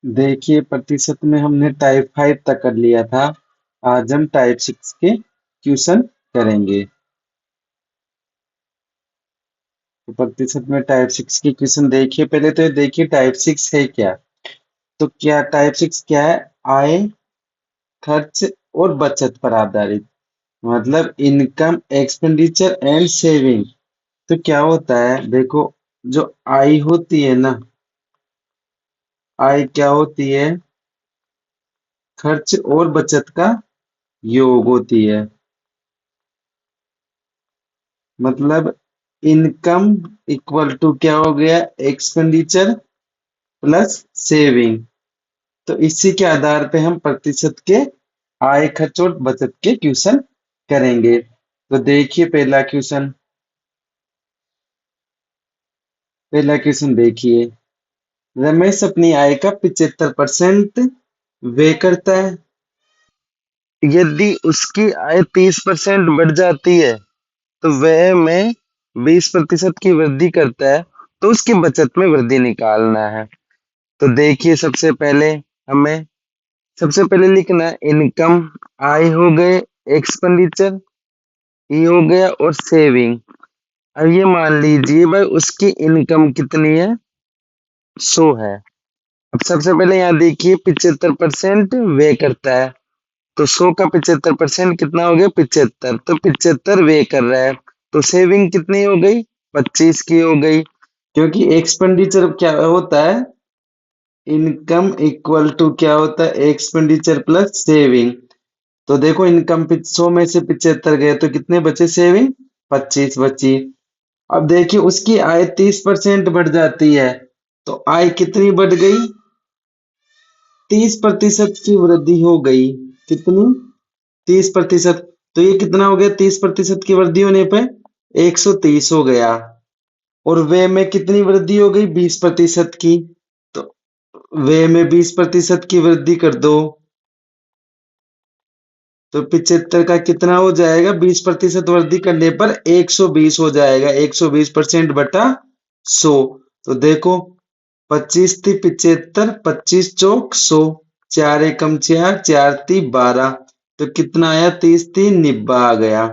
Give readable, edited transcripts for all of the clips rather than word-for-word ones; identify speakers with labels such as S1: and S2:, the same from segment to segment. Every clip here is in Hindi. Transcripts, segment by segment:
S1: देखिए, प्रतिशत में हमने टाइप 5 तक कर लिया था। आज हम टाइप 6 के क्वेश्चन करेंगे। तो प्रतिशत में टाइप 6 के क्वेश्चन देखिए, पहले तो ये देखिए टाइप 6 है क्या। तो क्या टाइप 6 क्या है? आय, खर्च और बचत पर आधारित, मतलब इनकम, एक्सपेंडिचर एंड सेविंग। तो क्या होता है, देखो, जो आय होती है ना, आय क्या होती है? खर्च और बचत का योग होती है। मतलब इनकम इक्वल टू क्या हो गया? Expenditure plus saving. तो इसी के आधार पे हम प्रतिशत के आय, खर्च और बचत के क्वेश्चन करेंगे। तो देखिए पहला क्वेश्चन देखिए। रमेश अपनी आय का 75% व्यय करता है। यदि उसकी आय 30% बढ़ जाती है तो व्यय में 20% की वृद्धि करता है। तो उसकी बचत में वृद्धि निकालना है। तो देखिए, हमें सबसे पहले लिखना है इनकम। आय हो गए, एक्सपेंडिचर ये हो गया, और सेविंग। अब ये मान लीजिए भाई उसकी इनकम कितनी है? 100 है। अब सबसे पहले यहाँ देखिए 75% व्यय करता है। तो 100 का 75% कितना हो गया? 75। तो 75 व्यय कर रहा है। तो सेविंग कितनी हो गई? 25 की हो गई। क्योंकि एक्सपेंडिचर क्या होता है? इनकम इक्वल टू क्या होता है? Expenditure plus saving. तो देखो, इनकम 100 में से 75 गए तो कितने बचे? सेविंग 25 बची। अब देखिए उसकी आय 30% बढ़ जाती है। तो आय कितनी बढ़ गई? 30% की वृद्धि हो गई। कितनी? 30%। तो ये कितना हो गया? 30% की वृद्धि होने पे 130 हो गया। और व्यय में कितनी वृद्धि हो गई? 20% की। तो व्यय में 20% की वृद्धि कर दो तो 75 का कितना हो जाएगा? 20% वृद्धि करने पर 120 हो जाएगा। 120% बटा 100। तो देखो, 25 थी 75, 25 चौक 100, 4 एकम 4, 4 ती 12। तो कितना आया? 30 ती 90 आ गया।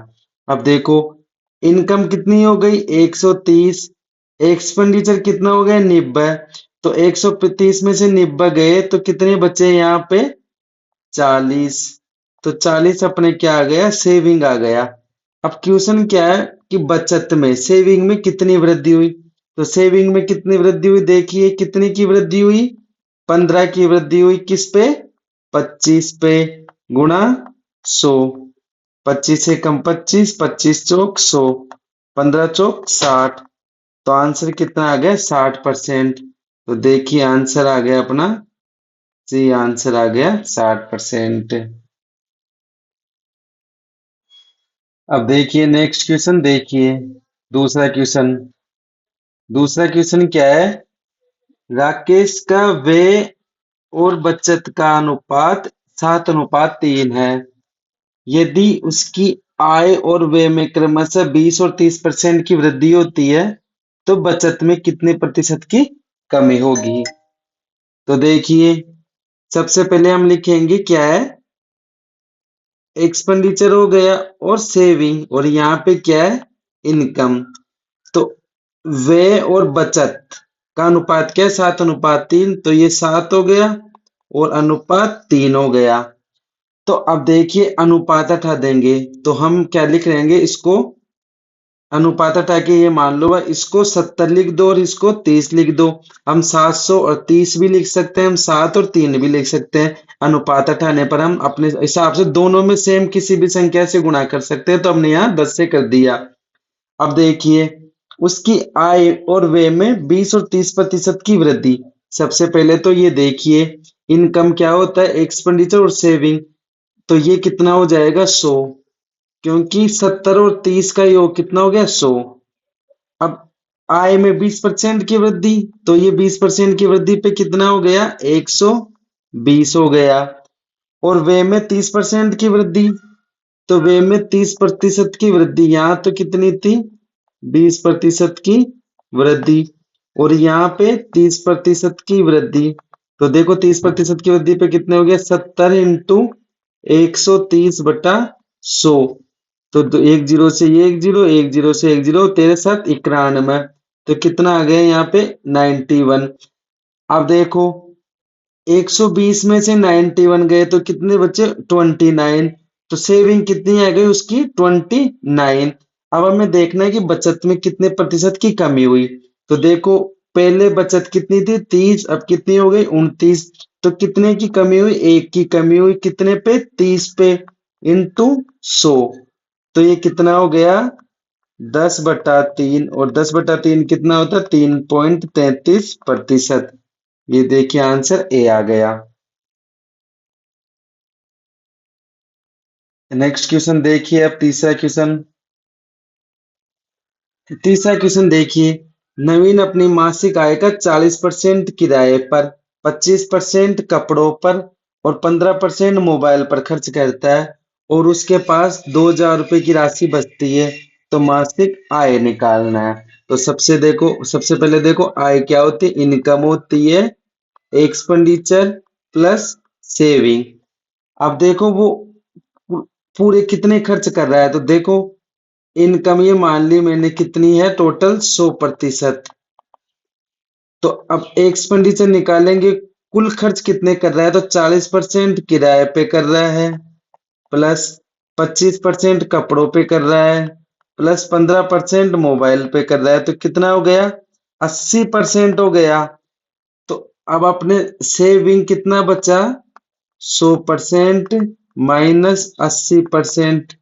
S1: अब देखो, इनकम कितनी हो गई? 130। एक्सपेंडिचर कितना हो गया? 90। तो 130 में से 90 गए तो कितने बचे यहाँ पे? 40। तो 40 अपने क्या आ गया? सेविंग आ गया। अब क्वेश्चन क्या है कि बचत में, सेविंग में कितनी वृद्धि हुई। तो सेविंग में कितनी वृद्धि हुई? देखिए कितनी की वृद्धि हुई? 15 की वृद्धि हुई। किस पे? 25 पे। गुणा 100। 25 से कम 25, 25 चौक 100, 15 चौक 60। तो आंसर कितना आ गया? 60%। तो देखिए आंसर आ गया अपना, जी आंसर आ गया 60%। अब देखिए नेक्स्ट क्वेश्चन देखिए। दूसरा क्वेश्चन दूसरा क्वेश्चन क्या है? राकेश का व्यय और बचत का अनुपात 7:3 है। यदि उसकी आय और व्यय में क्रमशः 20 और 30% की वृद्धि होती है तो बचत में कितने प्रतिशत की कमी होगी? तो देखिए, सबसे पहले हम लिखेंगे क्या है? एक्सपेंडिचर हो गया और सेविंग, और यहाँ पे क्या है? इनकम। तो व्यय और बचत का अनुपात क्या है? 7:3। तो ये 7 हो गया और अनुपात 3 हो गया। तो अब देखिए अनुपात हटा देंगे तो हम क्या लिख लेंगे? इसको अनुपात हटा के ये मान लो इसको 70 लिख दो और इसको 30 लिख दो। हम 700 और 30 भी लिख सकते हैं, हम 7 और 3 भी लिख सकते हैं। अनुपात हटाने पर हम अपने हिसाब से दोनों में सेम किसी भी संख्या से गुणा कर सकते हैं। तो हमने यहाँ 10 से कर दिया। अब देखिए उसकी आय और व्यय में 20 और 30% की वृद्धि। सबसे पहले तो ये देखिए, इनकम क्या होता है? एक्सपेंडिचर और सेविंग। तो ये कितना हो जाएगा? 100। क्योंकि 70 और 30 का योग कितना हो गया? 100। अब आय में 20% की वृद्धि, तो ये 20% की वृद्धि पे कितना हो गया? 120 हो गया। और व्यय में 30% की वृद्धि, तो व्यय में 30% की वृद्धि, यहाँ तो कितनी थी? 20% की वृद्धि। और यहाँ पे 30% की वृद्धि। तो देखो 30% की वृद्धि पे कितने हो गए, 70 इंटू 130/100। तो एक जीरो से ये एक जीरो, एक जीरो से एक जीरो, तेरे साथ 91। तो कितना आ गया यहाँ पे, 91। अब देखो 120 में से 91 गए तो कितने बचे, 29। तो सेविंग कितनी आ गई उसकी, 29। अब हमें देखना है कि बचत में कितने प्रतिशत की कमी हुई। तो देखो पहले बचत कितनी थी, 30, अब कितनी हो गई, 29। तो कितने की कमी हुई, एक की कमी हुई, कितने पे, 30 पे, इंटू 100। तो ये कितना हो गया, 10/3। और 10/3 कितना होता है, 3.33%। ये देखिए आंसर ए आ गया। नेक्स्ट क्वेश्चन देखिए, अब तीसरा क्वेश्चन देखिए। नवीन अपनी मासिक आय का 40% किराए पर, 25% कपड़ों पर और 15% मोबाइल पर खर्च करता है, और उसके पास 2,000 रुपये की राशि बचती है। तो मासिक आय निकालना है। तो सबसे पहले देखो आय क्या होती है, इनकम होती है, एक्सपेंडिचर प्लस सेविंग। अब देखो वो पूरे कितने खर्च कर रहा है, तो देखो इनकम ये मान ली मैंने कितनी है, टोटल 100%। तो अब एक्सपेंडिचर निकालेंगे, कुल खर्च कितने कर रहा है, तो 40% किराए पे कर रहा है, प्लस 25% कपड़ों पे कर रहा है, प्लस 15% मोबाइल पे कर रहा है। तो कितना हो गया, 80% हो गया। तो अब अपने सेविंग कितना बचा, 100% माइनस 80%।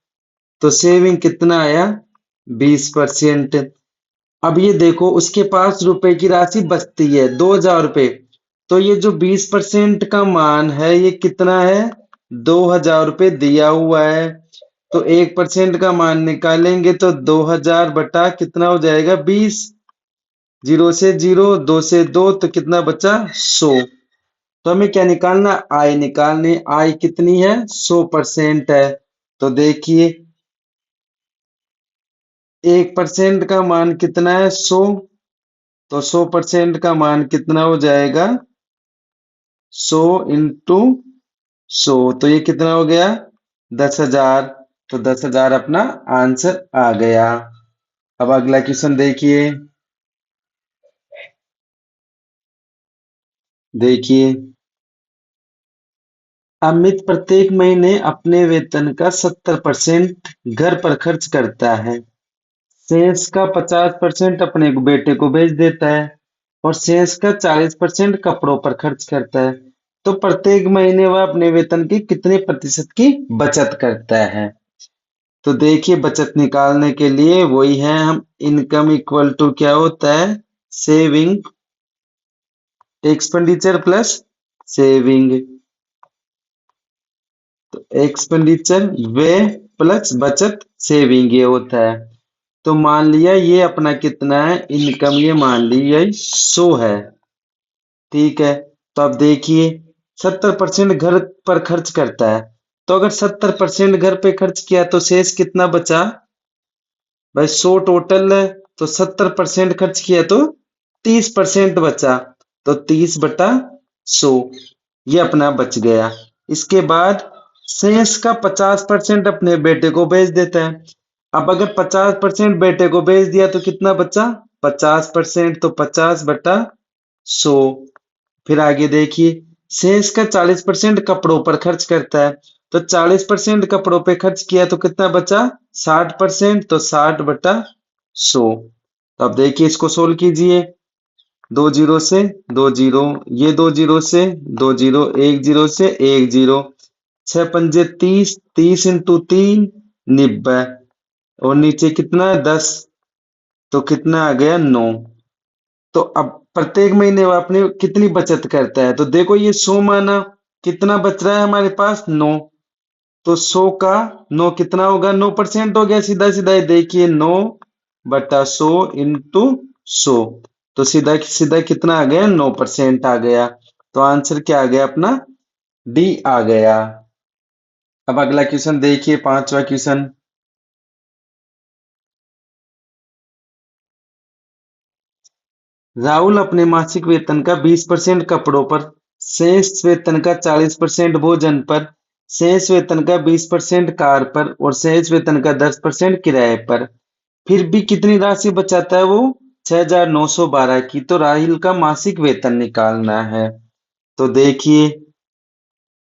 S1: तो सेविंग कितना आया, 20%। अब ये देखो उसके पास रुपए की राशि बचती है, 2,000 रुपये। तो ये जो 20% का मान है ये कितना है, 2,000 रुपये दिया हुआ है। तो 1% का मान निकालेंगे तो 2,000 बटा कितना हो जाएगा, 20। जीरो से जीरो, दो से दो, तो कितना बचा, 100। तो हमें क्या निकालना, आय निकालनी। आय कितनी है, 100% है। तो देखिए 1% का मान कितना है, 100। तो 100% का मान कितना हो जाएगा, 100 इंटू 100। तो ये कितना हो गया, 10,000। तो 10,000 अपना आंसर आ गया। अब अगला क्वेश्चन देखिए। देखिए अमित प्रत्येक महीने अपने वेतन का 70% घर पर खर्च करता है, शेष का 50% अपने बेटे को भेज देता है, और शेष का 40% कपड़ों पर खर्च करता है। तो प्रत्येक महीने वह अपने वेतन की कितने प्रतिशत की बचत करता है। तो देखिए बचत निकालने के लिए वही है, हम इनकम इक्वल टू क्या होता है, सेविंग, एक्सपेंडिचर प्लस सेविंग। तो एक्सपेंडिचर वे प्लस बचत सेविंग ये होता है। तो मान लिया ये अपना कितना है, इनकम ये मान लिया 100 है। ठीक है। तो अब देखिए 70% घर पर खर्च करता है। तो अगर 70% घर पे खर्च किया तो शेष कितना बचा, भाई 100 टोटल है, तो 70% खर्च किया तो 30% बचा। तो 30/100 ये अपना बच गया। इसके बाद शेष का 50% अपने बेटे को भेज देता है। अब अगर 50% बेटे को भेज दिया तो कितना बचा, 50%। तो 50/100। फिर आगे देखिए शेष का 40% कपड़ों पर खर्च करता है। तो 40% कपड़ों पे खर्च किया तो कितना बचा, 60%। तो 60/100। तो अब देखिए इसको सोल्व कीजिए, दो जीरो से दो जीरो, ये दो जीरो से दो जीरो, एक जीरो से एक जीरो, 6×5 30, 30 × 3 90, और नीचे कितना है 10। तो कितना आ गया 9। तो अब प्रत्येक महीने वो अपनी कितनी बचत करता है, तो देखो ये 100 माना, कितना बच रहा है हमारे पास, 9। तो 100 का 9 कितना होगा, 9% हो गया, सीधा सीधा ये देखिए 9/100 इंटू 100। तो सीधा सीधा कितना आ गया, 9% आ गया। तो आंसर क्या आ गया अपना, डी आ गया। अब अगला क्वेश्चन देखिए, पांचवा क्वेश्चन। राहुल अपने मासिक वेतन का 20% कपड़ों पर, शेष वेतन का 40% भोजन पर, शेष वेतन का 20% कार पर और शेष वेतन का 10% किराए पर। फिर भी कितनी राशि बचाता है वो? 6,912 की। तो राहिल का मासिक वेतन निकालना है। तो देखिए,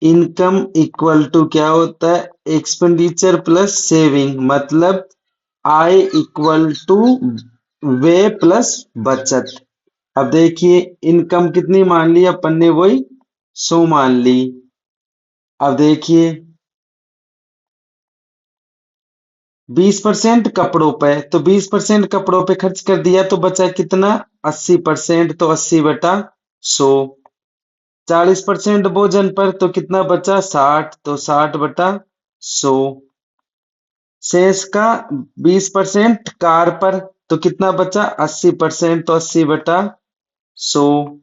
S1: इनकम इक्वल टू क्या होता है? एक्सपेंडिचर प्लस सेविंग, मतलब आय इक्वल टू व्यय प्लस बचत। अब देखिए, इनकम कितनी मान ली अपन ने? वही 100 मान ली। अब देखिए, 20% कपड़ों पे, तो 20% कपड़ों पे खर्च कर दिया तो बचा कितना? 80%, तो 80/100। 40% भोजन पर, तो कितना बचा? 60, तो 60/100। शेष का 20% कार पर, तो कितना बचा? 80%, तो 80/100।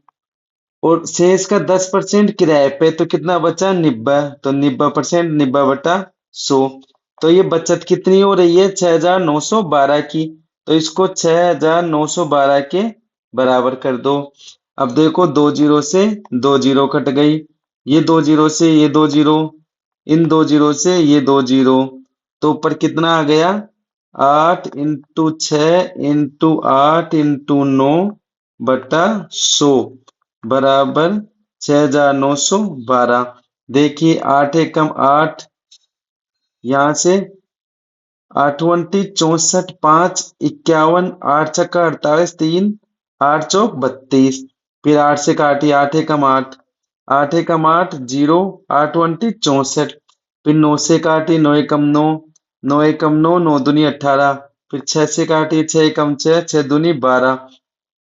S1: और शेष का 10% किराए पे, तो कितना बचा? 90, तो 90%, 90/100। तो ये बचत कितनी हो रही है? 6,912 की। तो इसको 6,912 के बराबर कर दो। अब देखो, 2 जीरो से 2 जीरो कट गई, ये 2 जीरो से ये 2 जीरो, इन 2 जीरो से ये 2 जीरो। तो ऊपर कितना आ गया? 8 × 6 × 8 × 9/100 बराबर 6,912। देखिए, 8 एकम 8, यहां से 8 × 64, 5 51, 8 छक्का 48, 3 8 चौक 32। फिर 8 से काटिए, 8 एकम 8, 8 एकम 8 0, 8 × 64। फिर 9 से काटिए, 9 एकम 9, 9 एकम 9, 9 दूनी 18। फिर 6 से काटिए, 6 एकम 6, 6 दूनी 12।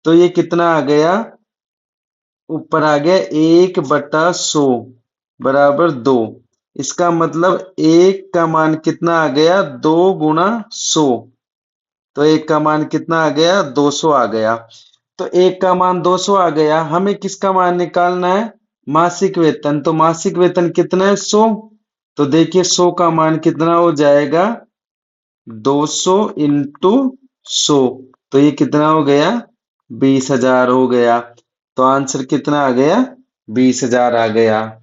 S1: तो ये कितना आ गया? ऊपर आ गया 1/100 बराबर 2। इसका मतलब एक का मान कितना आ गया? 2 × 100। तो एक का मान कितना आ गया? 200 आ गया। तो एक का मान 200 आ गया, हमें किसका मान निकालना है? मासिक वेतन। तो मासिक वेतन कितना है? 100। तो देखिए, 100 का मान कितना हो जाएगा? 200 × 100। तो ये कितना हो गया? 20,000 हो गया। तो आंसर कितना आ गया? 20,000 आ गया।